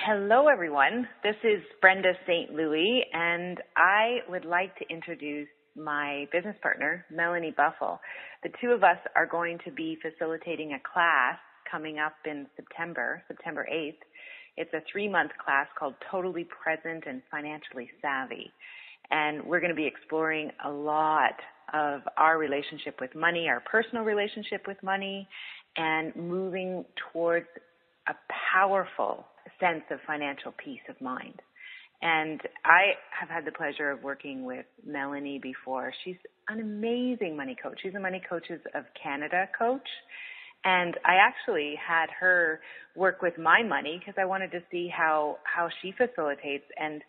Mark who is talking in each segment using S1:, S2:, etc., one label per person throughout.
S1: Hello, everyone. This is Brenda St Louis, and I would like to introduce my business partner, Melanie Buffel. The two of us are going to be facilitating a class coming up in September 8th. It's a 3-month class called Totally Present and Financially Savvy. And we're going to be exploring a lot of our relationship with money, our personal relationship with money, and moving towards a powerful sense of financial peace of mind. And I have had the pleasure of working with Melanie before. She's an amazing money coach. She's a Money Coaches of Canada coach. And I actually had her work with my money because I wanted to see how she facilitates. And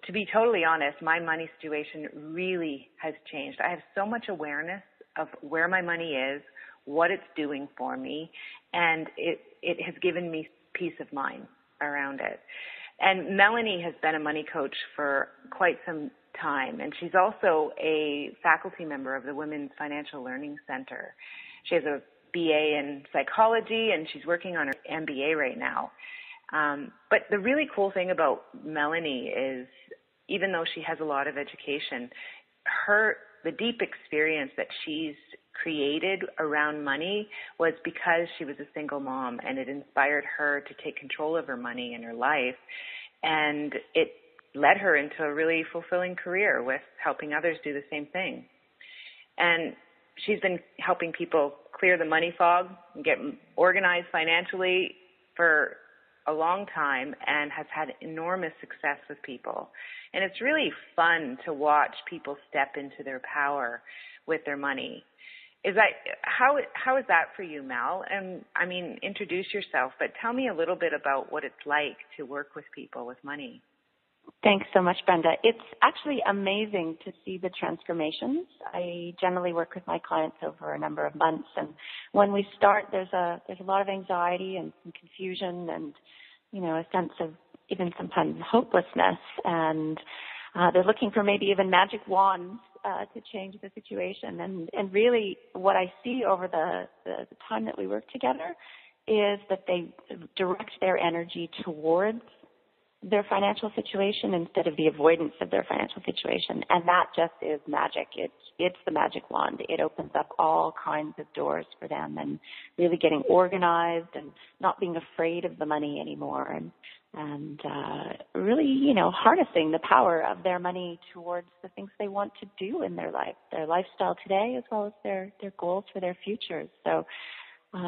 S1: to be totally honest, my money situation really has changed. I have so much awareness of where my money is, what it's doing for me, and it has given me peace of mind around it. And Melanie has been a money coach for quite some time, and she's also a faculty member of the Women's Financial Learning Center. She has a BA in psychology, and she's working on her MBA right now. But the really cool thing about Melanie is, even though she has a lot of education, the deep experience that she's created around money was because she was a single mom, and it inspired her to take control of her money in her life, and it led her into a really fulfilling career with helping others do the same thing. And she's been helping people clear the money fog and get organized financially for a long time, and has had enormous success with people. And it's really fun to watch people step into their power with their money. How is that for you, Mel? And I mean, introduce yourself, but tell me a little bit about what it's like to work with people with money.
S2: Thanks so much, Brenda. It's actually amazing to see the transformations. I generally work with my clients over a number of months, and when we start, there's a lot of anxiety and some confusion, and a sense of even sometimes hopelessness, and they're looking for maybe even magic wands to change the situation. And really, what I see over the time that we work together is that they direct their energy towards their financial situation instead of the avoidance of their financial situation. And that just is magic. It's the magic wand. It opens up all kinds of doors for them, and really getting organized and not being afraid of the money anymore, and really, harnessing the power of their money towards the things they want to do in their life, their lifestyle today, as well as their goals for their futures. So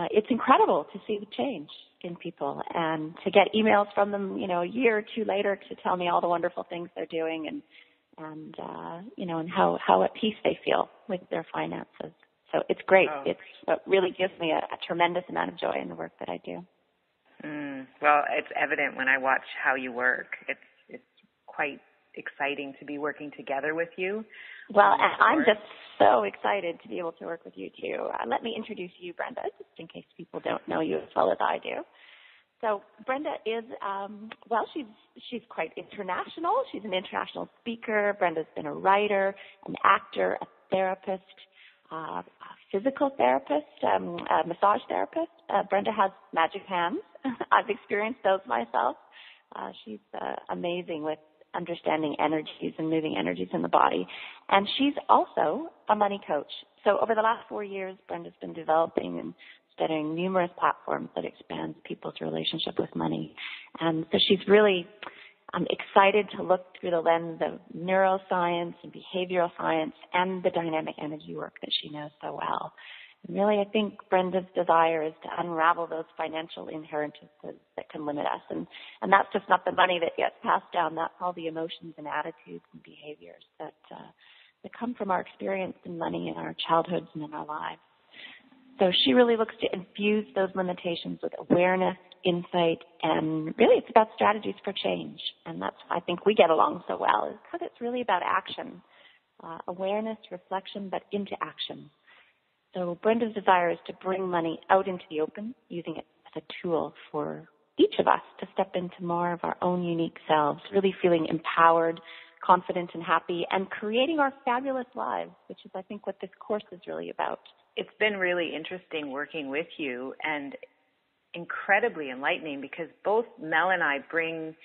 S2: it's incredible to see the change in people, and to get emails from them, a year or two later, to tell me all the wonderful things they're doing, and how at peace they feel with their finances. So it's great.
S1: Oh.
S2: It really gives me a tremendous amount of joy in the work that I do.
S1: Well, it's evident when I watch how you work. It's quite exciting to be working together with you.
S2: Well, I'm just so excited to be able to work with you too. Let me introduce you, Brenda, just in case people don't know you as well as I do. So Brenda is, she's quite international. She's an international speaker. Brenda's been a writer, an actor, a therapist, a physical therapist, a massage therapist. Brenda has magic hands. I've experienced those myself. She's amazing with understanding energies and moving energies in the body. And she's also a money coach. So over the last 4 years, Brenda's been developing and studying numerous platforms that expand people's relationship with money. And so she's really excited to look through the lens of neuroscience and behavioral science and the dynamic energy work that she knows so well. And really, I think Brenda's desire is to unravel those financial inheritances that can limit us. And that's just not the money that gets passed down. That's all the emotions and attitudes and behaviors that come from our experience in money in our childhoods and in our lives. So she really looks to infuse those limitations with awareness, insight, and really it's about strategies for change. And that's why I think we get along so well, is because it's really about action, awareness, reflection, but into action. So Brenda's desire is to bring money out into the open, using it as a tool for each of us to step into more of our own unique selves, really feeling empowered, confident and happy, and creating our fabulous lives, which is, I think, what this course is really about.
S1: It's been really interesting working with you, and incredibly enlightening because both Mel and I bring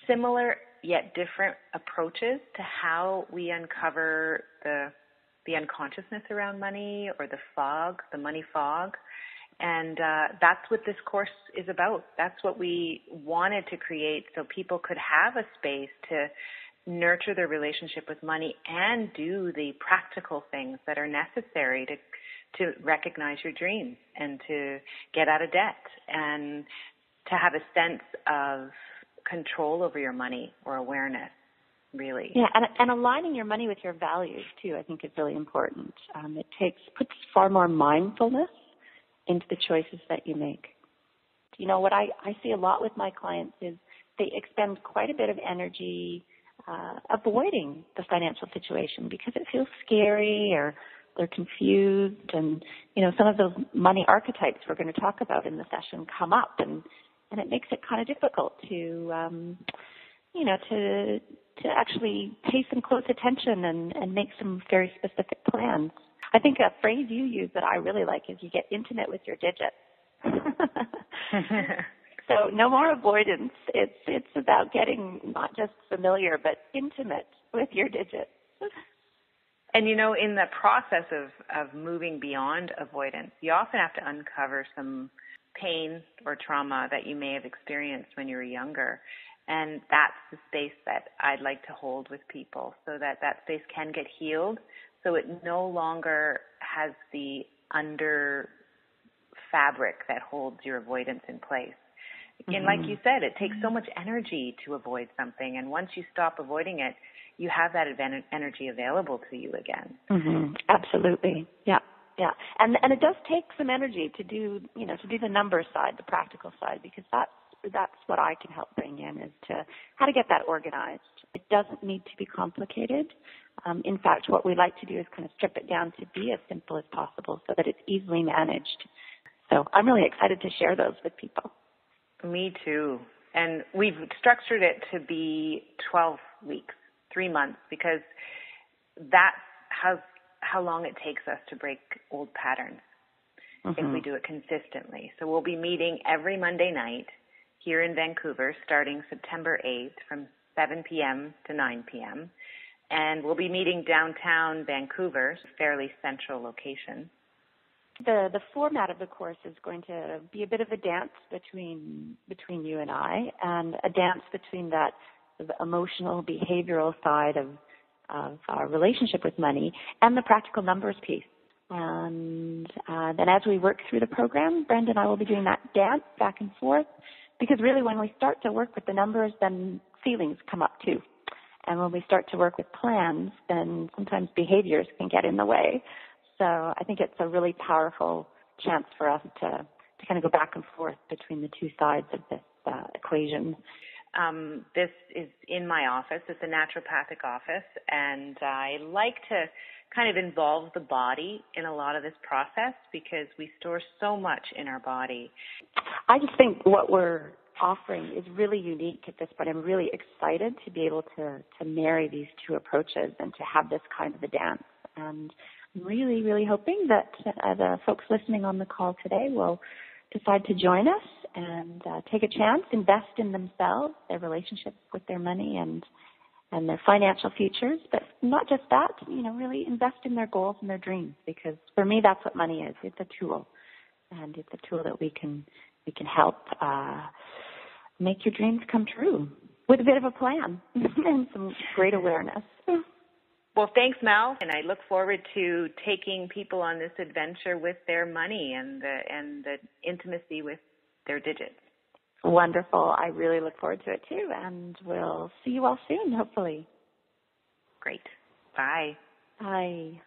S1: similar yet different approaches to how we uncover the unconsciousness around money or the money fog. And that's what this course is about. That's what we wanted to create so people could have a space to nurture their relationship with money and do the practical things that are necessary to recognize your dreams and to get out of debt and to have a sense of control over your money or awareness, really.
S2: Yeah, and aligning your money with your values, too, I think is really important. It puts far more mindfulness into the choices that you make. You know, what I see a lot with my clients is they expend quite a bit of energy avoiding the financial situation because it feels scary or they're confused, and, you know, some of those money archetypes we're going to talk about in the session come up, and it makes it kind of difficult to, you know, to actually pay some close attention and make some very specific plans. I think a phrase you use that I really like is you get intimate with your digits. So no more avoidance. It's about getting not just familiar, but intimate with your digits.
S1: And, you know, in the process of moving beyond avoidance, you often have to uncover some pain or trauma that you may have experienced when you were younger. And that's the space that I'd like to hold with people so that space can get healed, so it no longer has the under fabric that holds your avoidance in place. Again, like you said, it takes so much energy to avoid something, and once you stop avoiding it, you have that energy available to you again.
S2: Mm-hmm. Absolutely. Yeah. Yeah. And it does take some energy to do the numbers side, the practical side, because that's what I can help bring in, is to how to get that organized. It doesn't need to be complicated. In fact, what we like to do is kind of strip it down to be as simple as possible so that it's easily managed. So I'm really excited to share those with people.
S1: Me too. And we've structured it to be 12 weeks, 3 months, because that's how long it takes us to break old patterns if we do it consistently. So we'll be meeting every Monday night here in Vancouver starting September 8th from 7 p.m. to 9 p.m. And we'll be meeting downtown Vancouver, fairly central location.
S2: The format of the course is going to be a bit of a dance between you and I, and a dance between that sort of emotional, behavioral side of our relationship with money and the practical numbers piece. And then as we work through the program, Brenda and I will be doing that dance back and forth, because really when we start to work with the numbers, then feelings come up too. And when we start to work with plans, then sometimes behaviors can get in the way. So I think it's a really powerful chance for us to kind of go back and forth between the two sides of this equation.
S1: This is in my office. It's a naturopathic office, and I like to kind of involve the body in a lot of this process because we store so much in our body.
S2: I just think what we're offering is really unique at this point. I'm really excited to be able to marry these two approaches and to have this kind of a dance. And I'm really, really hoping that the folks listening on the call today will decide to join us and take a chance, invest in themselves, their relationship with their money and their financial futures. But not just that, really invest in their goals and their dreams, because for me that's what money is. It's a tool, and it's a tool that we can help make your dreams come true with a bit of a plan and some great awareness.
S1: Well, thanks, Mel, and I look forward to taking people on this adventure with their money and the intimacy with their digits.
S2: Wonderful. I really look forward to it too, and we'll see you all soon, hopefully.
S1: Great. Bye.
S2: Bye.